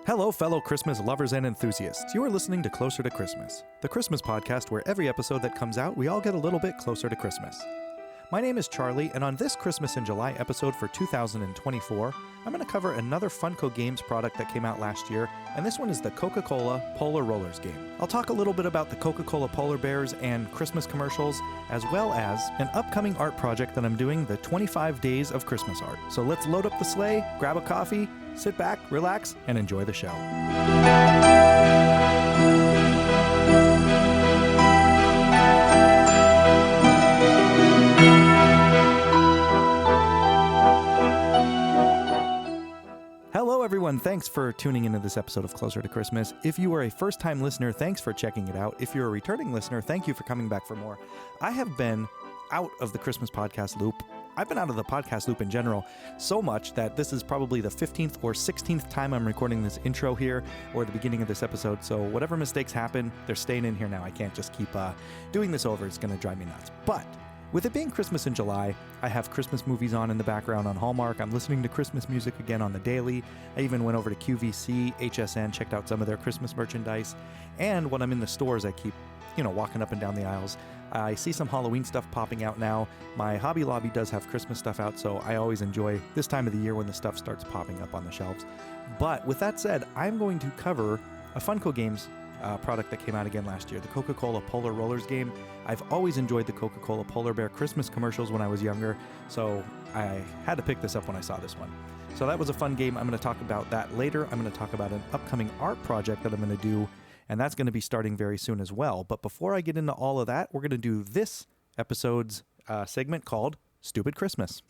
Hello, fellow Christmas lovers and enthusiasts. You are listening to Closer to Christmas, the Christmas podcast where every episode that comes out, we all get a little bit closer to Christmas. My name is Charlie, and on this Christmas in July episode for 2024, I'm going to cover another Funko Games product that came out last year, and this one is the Coca-Cola Polar Rollers game. I'll talk a little bit about the Coca-Cola polar bears and Christmas commercials, as well as an upcoming art project that I'm doing, the 25 Days of Christmas Art. So let's load up the sleigh, grab a coffee, sit back, relax, and enjoy the show. Hello, everyone. Thanks for tuning into this episode of Closer to Christmas. If you are a first-time listener, thanks for checking it out. If you're a returning listener, thank you for coming back for more. I have been out of the Christmas podcast loop. I've been out of the podcast loop in general so much that this is probably the 15th or 16th time I'm recording this intro here or the beginning of this episode. So whatever mistakes happen, they're staying in here now. I can't just keep doing this over. It's going to drive me nuts. But with it being Christmas in July, I have Christmas movies on in the background on Hallmark. I'm listening to Christmas music again on the daily. I even went over to QVC, HSN, checked out some of their Christmas merchandise. And when I'm in the stores, I keep, walking up and down the aisles. I see some Halloween stuff popping out now. My Hobby Lobby does have Christmas stuff out, so I always enjoy this time of the year when the stuff starts popping up on the shelves. But with that said, I'm going to cover a Funko Games product that came out again last year, the Coca-Cola Polar Rollers game. I've always enjoyed the Coca-Cola Polar Bear Christmas commercials when I was younger, so I had to pick this up when I saw this one. So that was a fun game. I'm going to talk about that later. I'm going to talk about an upcoming art project that I'm going to do, and that's going to be starting very soon as well. But before I get into all of that, we're going to do this episode's segment called Stupid Christmas.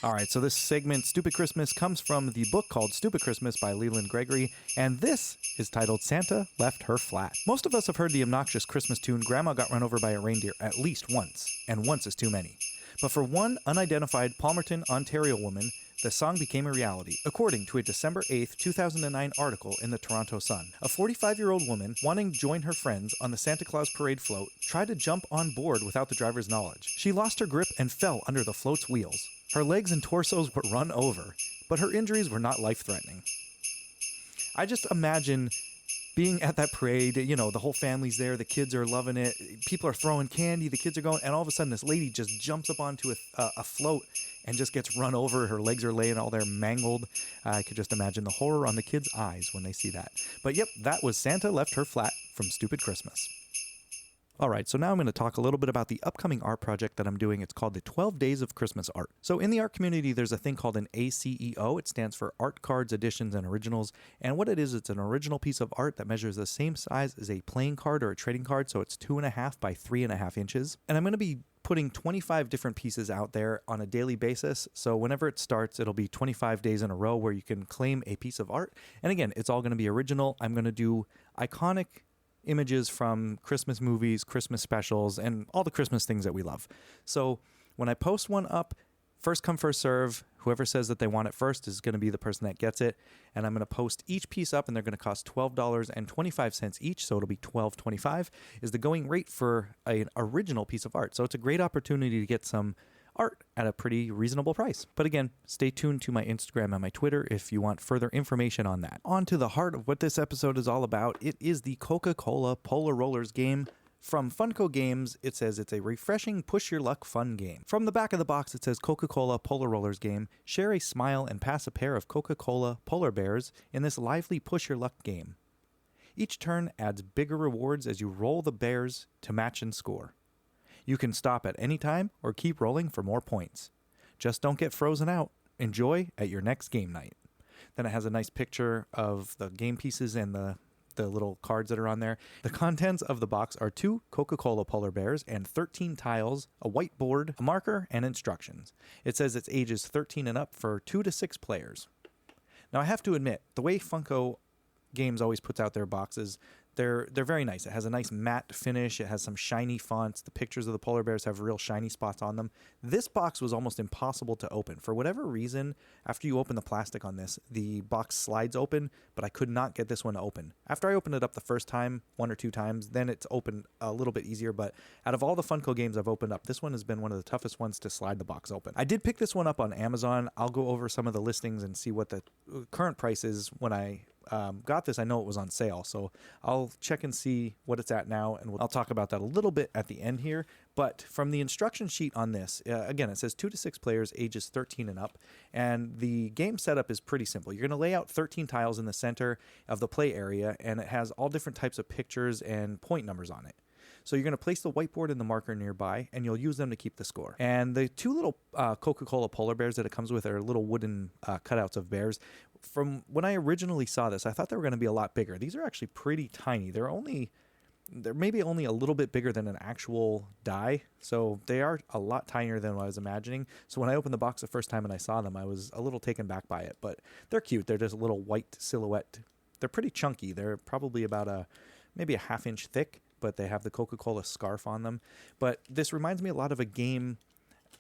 All right, so this segment, Stupid Christmas, comes from the book called Stupid Christmas by Leland Gregory, and this is titled Santa Left Her Flat. Most of us have heard the obnoxious Christmas tune, Grandma Got Run Over by a Reindeer, at least once, and once is too many. But for one unidentified Palmerton, Ontario woman, the song became a reality, according to a December 8, 2009 article in the Toronto Sun. A 45-year-old woman, wanting to join her friends on the Santa Claus parade float, tried to jump on board without the driver's knowledge. She lost her grip and fell under the float's wheels. Her legs and torsos were run over, but her injuries were not life-threatening. I just imagine being at that parade, the whole family's there, the kids are loving it, people are throwing candy, the kids are going, and all of a sudden this lady just jumps up onto a float and just gets run over. Her legs are laying all there mangled. I could just imagine the horror on the kids' eyes when they see that. But yep, that was Santa Left Her Flat from Stupid Christmas. All right, so now I'm going to talk a little bit about the upcoming art project that I'm doing. It's called the 12 Days of Christmas Art. So in the art community, there's a thing called an ACEO. It stands for Art Cards, Editions, and Originals. And what it is, it's an original piece of art that measures the same size as a playing card or a trading card. So it's 2.5 by 3.5 inches. And I'm going to be putting 25 different pieces out there on a daily basis. So whenever it starts, it'll be 25 days in a row where you can claim a piece of art. And again, it's all going to be original. I'm going to do iconic images from Christmas movies, Christmas specials, and all the Christmas things that we love. So when I post one up, first come, first serve. Whoever says that they want it first is going to be the person that gets it. And I'm going to post each piece up, and they're going to cost $12.25 each. So it'll be $12.25 is the going rate for an original piece of art. So it's a great opportunity to get some art at a pretty reasonable price. But again, stay tuned to my Instagram and my Twitter if you want further information on that. On to the heart of what this episode is all about. It is the Coca-Cola Polar Rollers game. From Funko Games, it says it's a refreshing push-your-luck fun game. From the back of the box, it says Coca-Cola Polar Rollers game. Share a smile and pass a pair of Coca-Cola polar bears in this lively push-your-luck game. Each turn adds bigger rewards as you roll the bears to match and score. You can stop at any time or keep rolling for more points. Just don't get frozen out. Enjoy at your next game night. Then it has a nice picture of the game pieces and the little cards that are on there. The contents of the box are 2 Coca-Cola polar bears and 13 tiles, a whiteboard, a marker, and instructions. It says it's ages 13 and up for 2 to 6 players. Now I have to admit, the way Funko Games always puts out their boxes, they're very nice. It has a nice matte finish. It has some shiny fonts. The pictures of the polar bears have real shiny spots on them. This box was almost impossible to open. For whatever reason, after you open the plastic on this, the box slides open, but I could not get this one to open. After I opened it up the first time, 1 or 2 times, then it's opened a little bit easier, but out of all the Funko games I've opened up, this one has been one of the toughest ones to slide the box open. I did pick this one up on Amazon. I'll go over some of the listings and see what the current price is. When I got this, I know it was on sale, so I'll check and see what it's at now, and I'll talk about that a little bit at the end here. But from the instruction sheet on this, again, it says 2 to 6 players, ages 13 and up, and the game setup is pretty simple. You're going to lay out 13 tiles in the center of the play area, and it has all different types of pictures and point numbers on it. So you're going to place the whiteboard and the marker nearby, and you'll use them to keep the score. And the 2 little Coca-Cola polar bears that it comes with are little wooden cutouts of bears. From when I originally saw this, I thought they were going to be a lot bigger. These are actually pretty tiny. They're maybe only a little bit bigger than an actual die, so they are a lot tinier than what I was imagining. So when I opened the box the first time and I saw them, I was a little taken back by it. But they're cute. They're just a little white silhouette. They're pretty chunky. They're probably about maybe a half-inch thick, but they have the Coca-Cola scarf on them. But this reminds me a lot of a game.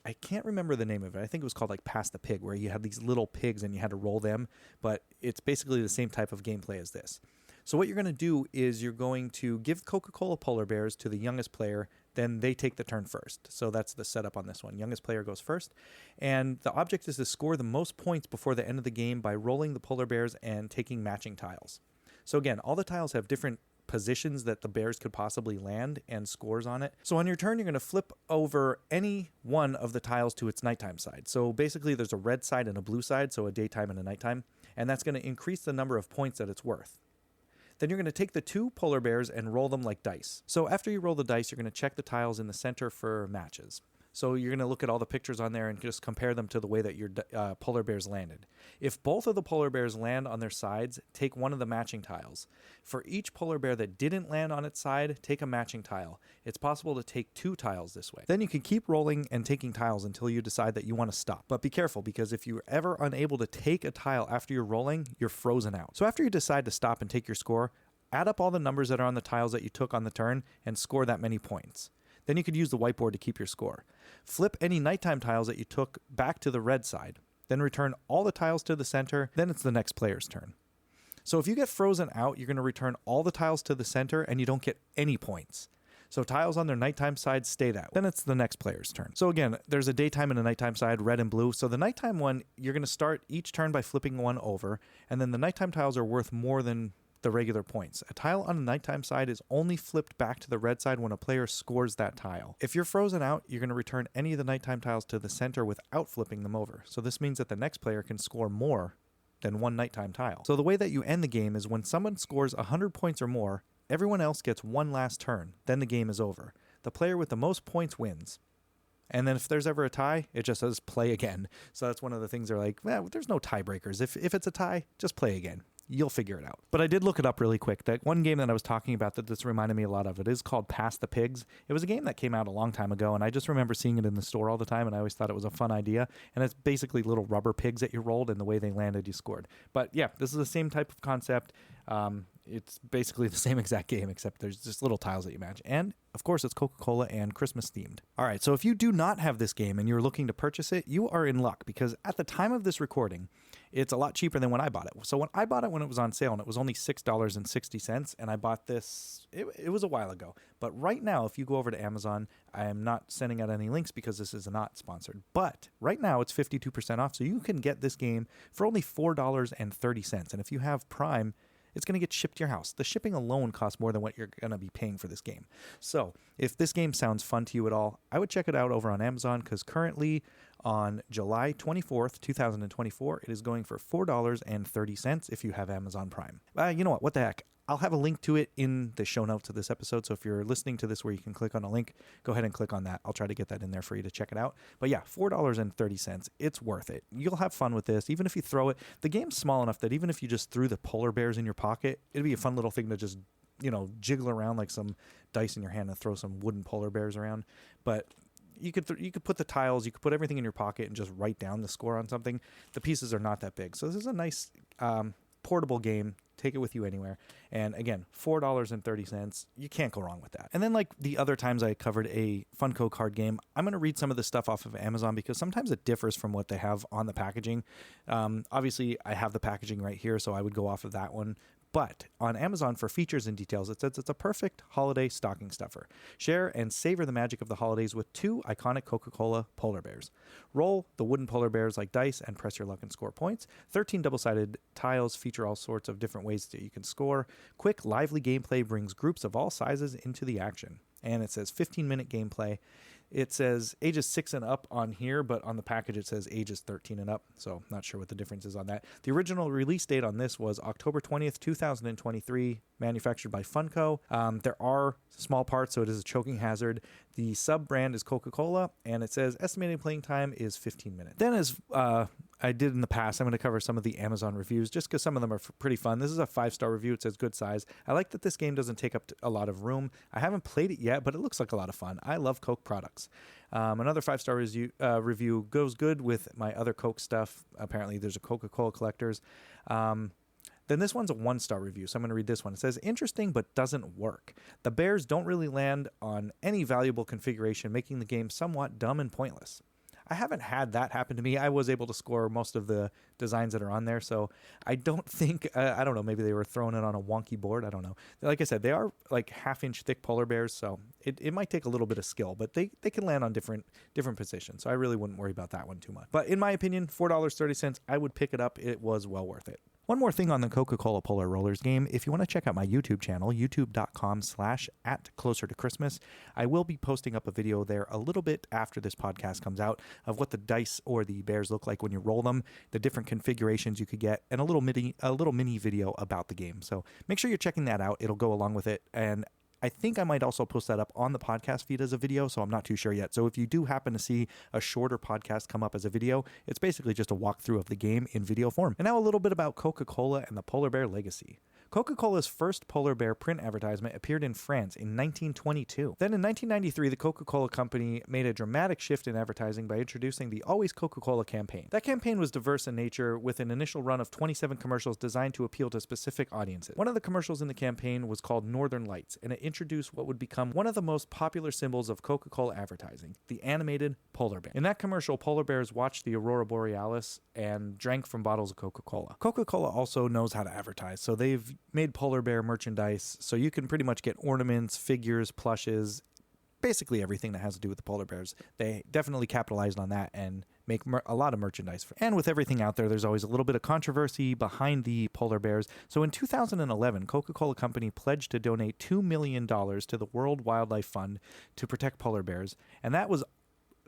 I can't remember the name of it. I think it was called like Pass the Pig, where you had these little pigs and you had to roll them, but it's basically the same type of gameplay as this. So what you're going to do is you're going to give Coca-Cola polar bears to the youngest player, then they take the turn first. So that's the setup on this one. Youngest player goes first, and the object is to score the most points before the end of the game by rolling the polar bears and taking matching tiles. So again, all the tiles have different positions that the bears could possibly land and scores on it. So on your turn, you're going to flip over any one of the tiles to its nighttime side. So basically there's a red side and a blue side, so a daytime and a nighttime, and that's going to increase the number of points that it's worth. Then you're going to take the 2 polar bears and roll them like dice. So after you roll the dice, you're going to check the tiles in the center for matches. So you're going to look at all the pictures on there and just compare them to the way that your polar bears landed. If both of the polar bears land on their sides, take one of the matching tiles. For each polar bear that didn't land on its side, take a matching tile. It's possible to take 2 tiles this way. Then you can keep rolling and taking tiles until you decide that you want to stop. But be careful, because if you're ever unable to take a tile after you're rolling, you're frozen out. So after you decide to stop and take your score, add up all the numbers that are on the tiles that you took on the turn and score that many points. Then you could use the whiteboard to keep your score. Flip any nighttime tiles that you took back to the red side. Then return all the tiles to the center. Then it's the next player's turn. So if you get frozen out, you're going to return all the tiles to the center and you don't get any points. So tiles on their nighttime side stay that way. Then it's the next player's turn. So again, there's a daytime and a nighttime side, red and blue. So the nighttime one, you're going to start each turn by flipping one over. And then the nighttime tiles are worth more than the regular points. A tile on the nighttime side is only flipped back to the red side when a player scores that tile. If you're frozen out, you're going to return any of the nighttime tiles to the center without flipping them over. So this means that the next player can score more than one nighttime tile. So the way that you end the game is when someone scores 100 points or more, everyone else gets one last turn. Then the game is over. The player with the most points wins. And then if there's ever a tie, it just says play again. So that's one of the things they're like, well, there's no tiebreakers. If it's a tie, just play again. You'll figure it out. But I did look it up really quick. That one game that I was talking about that this reminded me a lot of, it is called Pass the Pigs. It was a game that came out a long time ago, and I just remember seeing it in the store all the time, and I always thought it was a fun idea. And it's basically little rubber pigs that you rolled, and the way they landed, you scored. But yeah, this is the same type of concept. It's basically the same exact game, except there's just little tiles that you match. And, of course, it's Coca-Cola and Christmas themed. All right, so if you do not have this game and you're looking to purchase it, you are in luck, because at the time of this recording, it's a lot cheaper than when I bought it. So when I bought it when it was on sale, and it was only $6.60, and I bought this, it was a while ago. But right now, if you go over to Amazon, I am not sending out any links because this is not sponsored. But right now, it's 52% off, so you can get this game for only $4.30. And if you have Prime, it's going to get shipped to your house. The shipping alone costs more than what you're going to be paying for this game. So if this game sounds fun to you at all, I would check it out over on Amazon, because currently on July 24th, 2024, it is going for $4.30 if you have Amazon Prime. You know what the heck? I'll have a link to it in the show notes of this episode. So if you're listening to this where you can click on a link, go ahead and click on that. I'll try to get that in there for you to check it out. But yeah, $4.30. It's worth it. You'll have fun with this. Even if you throw it, the game's small enough that even if you just threw the polar bears in your pocket, it'd be a fun little thing to just, jiggle around like some dice in your hand and throw some wooden polar bears around. But you could put the tiles, you could put everything in your pocket and just write down the score on something. The pieces are not that big. So this is a nice portable game. Take it with you anywhere. And again, $4.30. You can't go wrong with that. And then like the other times I covered a Funko card game, I'm going to read some of the stuff off of Amazon because sometimes it differs from what they have on the packaging. Obviously, I have the packaging right here, so I would go off of that one. But on Amazon, for features and details, it says it's a perfect holiday stocking stuffer. Share and savor the magic of the holidays with 2 iconic Coca-Cola polar bears. Roll the wooden polar bears like dice and press your luck and score points. 13 double-sided tiles feature all sorts of different ways that you can score. Quick, lively gameplay brings groups of all sizes into the action. And it says 15-minute gameplay. It says ages 6 and up on here, but on the package it says ages 13 and up, so not sure what the difference is on that. The original release date on this was October 20th, 2023, manufactured by Funko. There are small parts, so it is a choking hazard. The sub-brand is Coca-Cola, and it says estimated playing time is 15 minutes. Then as I did in the past, I'm going to cover some of the Amazon reviews just because some of them are pretty fun. This is a 5-star review. It says good size. I like that this game doesn't take up a lot of room. I haven't played it yet, but it looks like a lot of fun. I love Coke products. Another 5-star review goes good with my other Coke stuff. Apparently, there's a Coca-Cola collectors. Then this one's a 1-star review, so I'm going to read this one. It says, interesting but doesn't work. The bears don't really land on any valuable configuration, making the game somewhat dumb and pointless. I haven't had that happen to me. I was able to score most of the designs that are on there, so I don't think, I don't know, maybe they were throwing it on a wonky board. I don't know. Like I said, they are like half-inch thick polar bears, so it might take a little bit of skill, but they can land on different positions, so I really wouldn't worry about that one too much. But in my opinion, $4.30, I would pick it up. It was well worth it. One more thing on the Coca-Cola Polar Rollers game. If you want to check out my YouTube channel, youtube.com/@closertochristmas, I will be posting up a video there a little bit after this podcast comes out of what the dice or the bears look like when you roll them, the different configurations you could get, and a little mini video about the game. So make sure you're checking that out. It'll go along with it. And I think I might also post that up on the podcast feed as a video, so I'm not too sure yet. So if you do happen to see a shorter podcast come up as a video, it's basically just a walkthrough of the game in video form. And now a little bit about Coca-Cola and the polar bear legacy. Coca-Cola's first polar bear print advertisement appeared in France in 1922. Then in 1993, the Coca-Cola Company made a dramatic shift in advertising by introducing the Always Coca-Cola campaign. That campaign was diverse in nature, with an initial run of 27 commercials designed to appeal to specific audiences. One of the commercials in the campaign was called Northern Lights, and it introduced what would become one of the most popular symbols of Coca-Cola advertising, the animated polar bear. In that commercial, polar bears watched the aurora borealis and drank from bottles of Coca-Cola. Coca-Cola also knows how to advertise, so they've made polar bear merchandise, so you can pretty much get ornaments, figures, plushes, basically everything that has to do with the polar bears. They definitely capitalized on that and make a lot of merchandise. And with everything out there, there's always a little bit of controversy behind the polar bears. So in 2011, Coca-Cola Company pledged to donate $2 million to the World Wildlife Fund to protect polar bears, and that was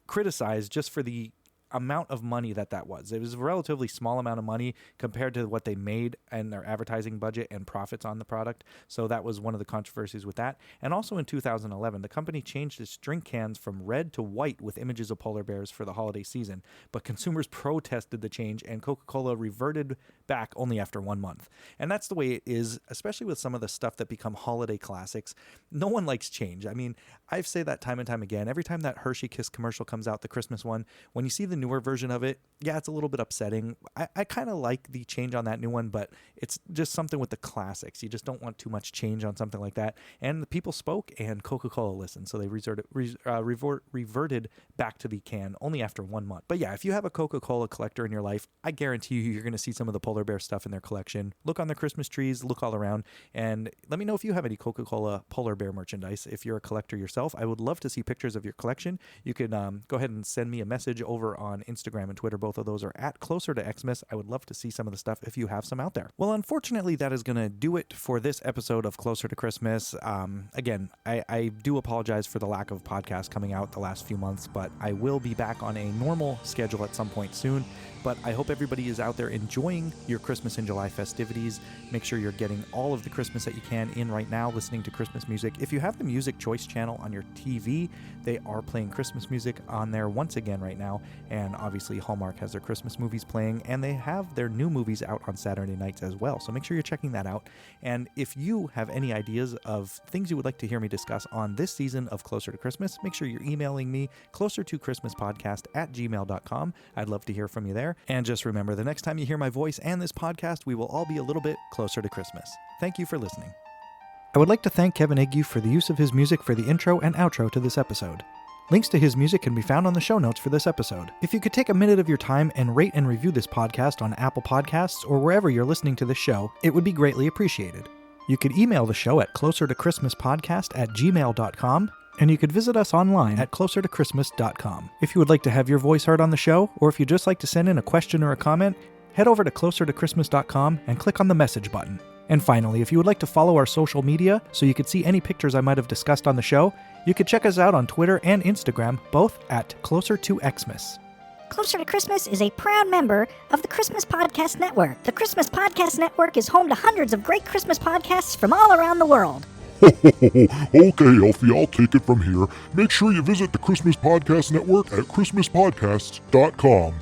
criticized just for the amount of money that was. It was a relatively small amount of money compared to what they made and their advertising budget and profits on the product. So that was one of the controversies with that. And also in 2011, the company changed its drink cans from red to white with images of polar bears for the holiday season. But consumers protested the change, and Coca-Cola reverted back only after 1 month. And that's the way it is, especially with some of the stuff that become holiday classics. No one likes change. I mean, I've said that time and time again. Every time that Hershey Kiss commercial comes out, the Christmas one, when you see the newer version of it, yeah, it's a little bit upsetting. I kind of like the change on that new one, but it's just something with the classics. You just don't want too much change on something like that. And the people spoke, and Coca-Cola listened, so they reverted back to the can only after 1 month. But yeah, if you have a Coca-Cola collector in your life, I guarantee you're going to see some of the polar bear stuff in their collection. Look on their Christmas trees, look all around, and let me know if you have any Coca-Cola polar bear merchandise. If you're a collector yourself, I would love to see pictures of your collection. You can go ahead and send me a message over on Instagram and Twitter. Both of those are at Closer to Xmas. I would love to see some of the stuff if you have some out there. Well, unfortunately, that is going to do it for this episode of Closer to Christmas. Again, I do apologize for the lack of podcasts coming out the last few months, but I will be back on a normal schedule at some point soon. But I hope everybody is out there enjoying your Christmas in July festivities. Make sure you're getting all of the Christmas that you can in right now, listening to Christmas music. If you have the Music Choice channel on your TV, they are playing Christmas music on there once again right now. And and obviously Hallmark has their Christmas movies playing, and they have their new movies out on Saturday nights as well. So make sure you're checking that out. And if you have any ideas of things you would like to hear me discuss on this season of Closer to Christmas, make sure you're emailing me, closertochristmaspodcast@gmail.com. I'd love to hear from you there. And just remember, the next time you hear my voice and this podcast, we will all be a little bit closer to Christmas. Thank you for listening. I would like to thank Kevin Ague for the use of his music for the intro and outro to this episode. Links to his music can be found on the show notes for this episode. If you could take a minute of your time and rate and review this podcast on Apple Podcasts or wherever you're listening to this show, it would be greatly appreciated. You could email the show at closertochristmaspodcast@gmail.com, and you could visit us online at closertochristmas.com. If you would like to have your voice heard on the show, or if you'd just like to send in a question or a comment, head over to closertochristmas.com and click on the message button. And finally, if you would like to follow our social media so you could see any pictures I might have discussed on the show, you could check us out on Twitter and Instagram, both at Closer to Xmas. Closer to Christmas is a proud member of the Christmas Podcast Network. The Christmas Podcast Network is home to hundreds of great Christmas podcasts from all around the world. Okay, Elfie, I'll take it from here. Make sure you visit the Christmas Podcast Network at christmaspodcasts.com.